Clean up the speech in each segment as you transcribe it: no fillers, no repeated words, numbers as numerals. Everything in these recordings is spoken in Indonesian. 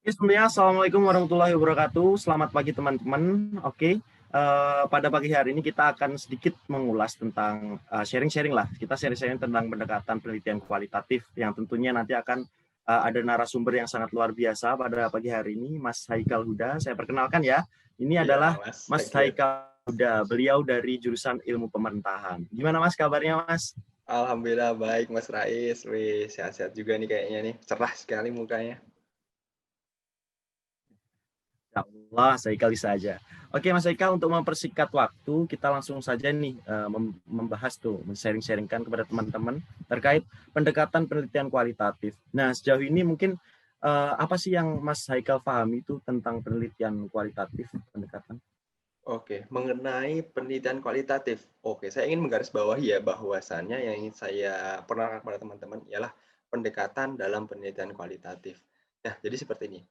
Oke, sebelumnya Assalamualaikum warahmatullahi wabarakatuh. Selamat pagi teman-teman. Oke, pada pagi hari ini kita akan sedikit mengulas tentang sharing-sharing lah. Kita sharing-sharing tentang pendekatan penelitian kualitatif yang tentunya nanti akan ada narasumber yang sangat luar biasa pada pagi hari ini, Mas Haikal Huda. Saya perkenalkan ya, ini Iya, adalah Mas Mas Fakir. Haikal Huda. Beliau dari jurusan Ilmu Pemerintahan. Gimana Mas kabarnya Mas? Alhamdulillah baik, Mas Rais. Wih, sehat-sehat juga nih kayaknya nih. Cerah sekali mukanya. Ya Allah, saya Haikal bisa aja. Oke, Mas Haikal, untuk mempersingkat waktu, kita langsung saja nih membahas tuh, men-sharing-sharingkan kepada teman-teman terkait pendekatan penelitian kualitatif. Nah, sejauh ini mungkin apa sih yang Mas Haikal pahami itu tentang penelitian kualitatif pendekatan? Oke, mengenai penelitian kualitatif. Oke, saya ingin menggarisbawahi ya bahwasannya yang ingin saya perkenalkan kepada teman-teman ialah pendekatan dalam penelitian kualitatif. Nah, jadi seperti ini.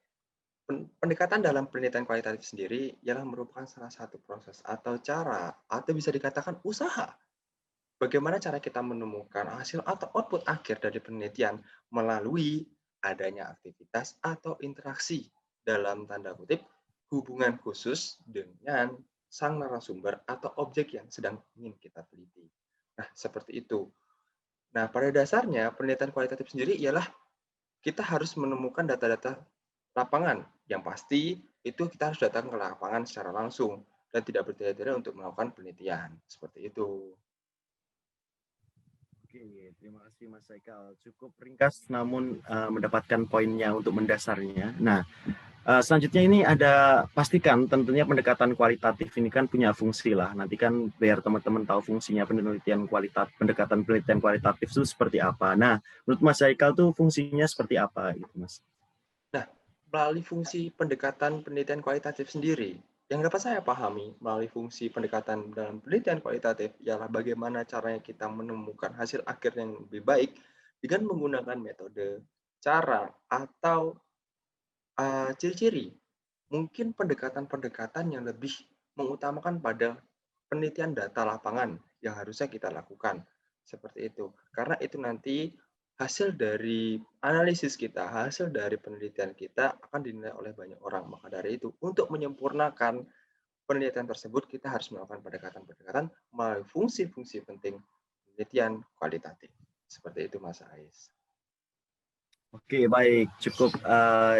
Pendekatan dalam penelitian kualitatif sendiri ialah merupakan salah satu proses atau cara atau bisa dikatakan usaha. Bagaimana cara kita menemukan hasil atau output akhir dari penelitian melalui adanya aktivitas atau interaksi dalam tanda kutip hubungan khusus dengan sang narasumber atau objek yang sedang ingin kita teliti. Nah, seperti itu. Nah, pada dasarnya penelitian kualitatif sendiri ialah kita harus menemukan data-data lapangan. Yang pasti itu kita harus datang ke lapangan secara langsung dan tidak bertele-tele untuk melakukan penelitian. Seperti itu. Oke, terima kasih Mas Haikal. Cukup ringkas namun mendapatkan poinnya untuk mendasarnya. Nah, selanjutnya ini ada pastikan tentunya pendekatan kualitatif ini kan punya fungsi lah. Nanti kan biar teman-teman tahu fungsinya penelitian kualitatif, pendekatan penelitian kualitatif itu seperti apa. Nah, menurut Mas Haikal tuh fungsinya seperti apa gitu, Mas? Nah, melalui fungsi pendekatan penelitian kualitatif sendiri, yang dapat saya pahami melalui fungsi pendekatan dalam penelitian kualitatif ialah bagaimana caranya kita menemukan hasil akhir yang lebih baik dengan menggunakan metode, cara, atau ciri-ciri. Mungkin pendekatan-pendekatan yang lebih mengutamakan pada penelitian data lapangan yang harusnya kita lakukan. Seperti itu. Karena itu nanti hasil dari analisis kita, hasil dari penelitian kita akan dinilai oleh banyak orang. Maka dari itu, untuk menyempurnakan penelitian tersebut, kita harus melakukan pendekatan-pendekatan melalui fungsi-fungsi penting penelitian kualitatif. Seperti itu, Mas Ais. Oke, baik. Cukup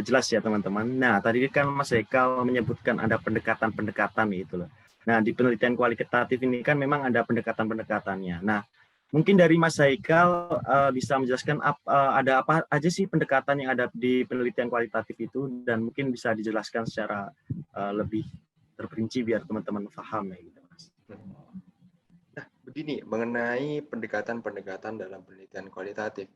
jelas ya teman-teman. Nah, tadi kan Mas Haikal menyebutkan ada pendekatan-pendekatan gitu loh. Nah, di penelitian kualitatif ini kan memang ada pendekatan-pendekatannya. Nah, mungkin dari Mas Haikal bisa menjelaskan ada apa aja sih pendekatan yang ada di penelitian kualitatif itu dan mungkin bisa dijelaskan secara lebih terperinci biar teman-teman paham ya gitu, Mas. Nah, begini, mengenai pendekatan-pendekatan dalam penelitian kualitatif.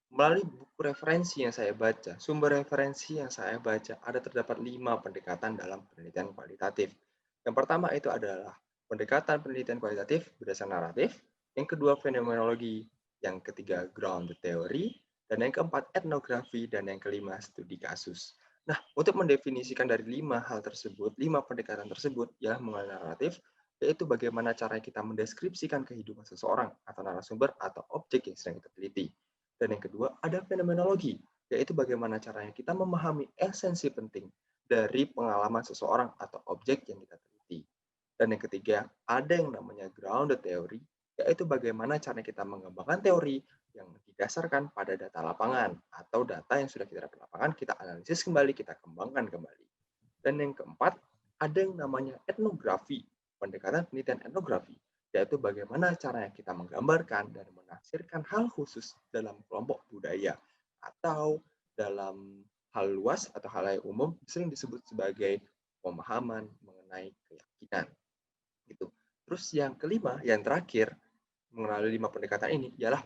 Melalui buku referensi yang saya baca, sumber referensi yang saya baca, ada terdapat 5 pendekatan dalam penelitian kualitatif. Yang pertama itu adalah pendekatan penelitian kualitatif berdasarkan naratif, yang kedua fenomenologi, yang ketiga grounded theory, dan yang keempat etnografi, dan yang kelima studi kasus. Nah, untuk mendefinisikan dari 5 hal tersebut, 5 pendekatan tersebut, ya mengenai naratif, yaitu bagaimana cara kita mendeskripsikan kehidupan seseorang atau narasumber atau objek yang sedang kita teliti. Dan yang kedua, ada fenomenologi, yaitu bagaimana caranya kita memahami esensi penting dari pengalaman seseorang atau objek yang kita teliti. Dan yang ketiga, ada yang namanya grounded theory, yaitu bagaimana cara kita mengembangkan teori yang didasarkan pada data lapangan atau data yang sudah kita dapat lapangan, kita analisis kembali, kita kembangkan kembali. Dan yang keempat, ada yang namanya etnografi, pendekatan penelitian etnografi, yaitu bagaimana caranya kita menggambarkan dan menafsirkan hal khusus dalam kelompok budaya atau dalam hal luas atau hal yang umum sering disebut sebagai pemahaman mengenai keyakinan. Gitu. Terus yang kelima, yang terakhir, mengenai 5 pendekatan ini ialah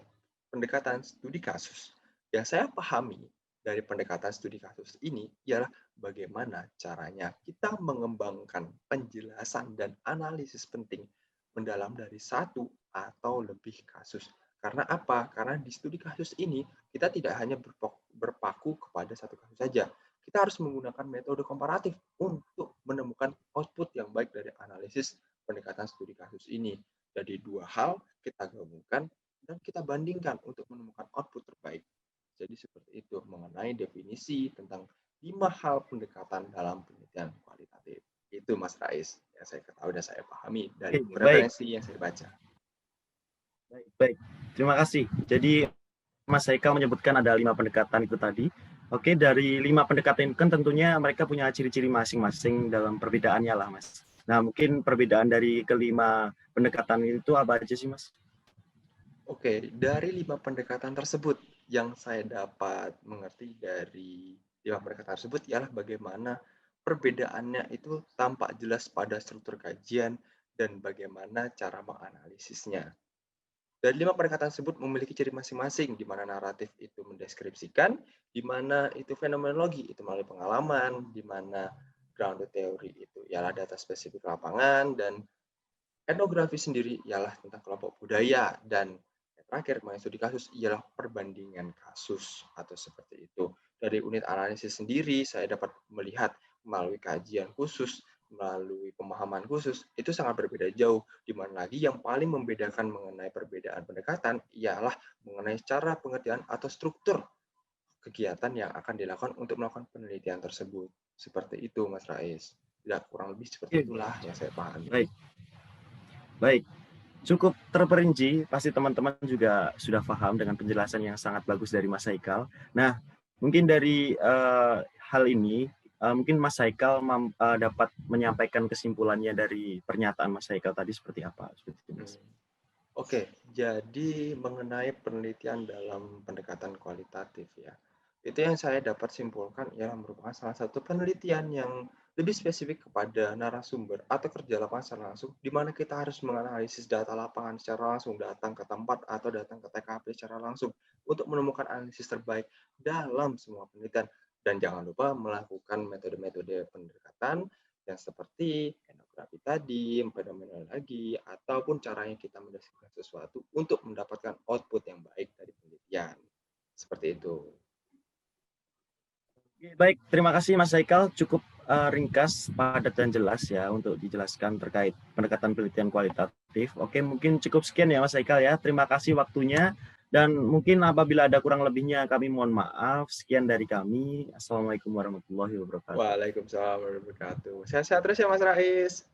pendekatan studi kasus. Yang saya pahami dari pendekatan studi kasus ini ialah bagaimana caranya kita mengembangkan penjelasan dan analisis penting mendalam dari satu atau lebih kasus. Karena apa? Karena di studi kasus ini kita tidak hanya berpaku kepada satu kasus saja. Kita harus menggunakan metode komparatif untuk menemukan output yang baik dari analisis pendekatan studi kasus ini. Jadi dua hal kita gabungkan dan kita bandingkan untuk menemukan output terbaik. Jadi seperti itu mengenai definisi tentang 5 hal pendekatan dalam penelitian kualitatif. Itu Mas Rais yang saya ketahui dan saya pahami dari Oke, baik, referensi yang saya baca. baik. Terima kasih. Jadi Mas Haikal menyebutkan ada 5 pendekatan itu tadi. Oke, dari 5 pendekatan itu kan tentunya mereka punya ciri-ciri masing-masing dalam perbedaannya lah, Mas. Nah, mungkin perbedaan dari kelima pendekatan itu apa aja sih, Mas? Oke, dari 5 pendekatan tersebut yang saya dapat mengerti dari 5 pendekatan tersebut ialah bagaimana perbedaannya itu tampak jelas pada struktur kajian dan bagaimana cara menganalisisnya. Dan 5 pendekatan tersebut memiliki ciri masing-masing, di mana naratif itu mendeskripsikan, di mana itu fenomenologi itu melalui pengalaman, di mana grounded theory itu ialah data spesifik lapangan, dan etnografi sendiri ialah tentang kelompok budaya, dan yang terakhir mengenai studi kasus ialah perbandingan kasus atau seperti itu. Dari unit analisis sendiri saya dapat melihat melalui kajian khusus, melalui pemahaman khusus, itu sangat berbeda jauh. Di mana lagi yang paling membedakan mengenai perbedaan pendekatan ialah mengenai cara pengertian atau struktur kegiatan yang akan dilakukan untuk melakukan penelitian tersebut. Seperti itu Mas Rais. Ya, kurang lebih seperti Oke, itulah yang saya pahami. baik, baik. Cukup terperinci, pasti teman-teman juga sudah paham dengan penjelasan yang sangat bagus dari Mas Haikal. Nah, mungkin dari hal ini, mungkin Mas Haikal dapat menyampaikan kesimpulannya dari pernyataan Mas Haikal tadi seperti apa? Seperti itu, Mas. Oke, jadi mengenai penelitian dalam pendekatan kualitatif ya, itu yang saya dapat simpulkan ialah merupakan salah satu penelitian yang lebih spesifik kepada narasumber atau kerja lapangan secara langsung, di mana kita harus menganalisis data lapangan secara langsung, datang ke tempat atau datang ke TKP secara langsung untuk menemukan analisis terbaik dalam semua penelitian. Dan jangan lupa melakukan metode-metode pendekatan yang seperti etnografi tadi, fenomenologi, ataupun caranya kita mendeskripsikan sesuatu untuk mendapatkan output yang baik dari penelitian. Seperti itu. Baik, terima kasih Mas Haikal. Cukup ringkas, padat dan jelas ya untuk dijelaskan terkait pendekatan penelitian kualitatif. Oke, mungkin cukup sekian ya Mas Haikal ya. Terima kasih waktunya. Dan mungkin apabila ada kurang lebihnya kami mohon maaf. Sekian dari kami. Assalamualaikum warahmatullahi wabarakatuh. Waalaikumsalam warahmatullahi wabarakatuh. Sehat-sehat terus ya Mas Rais.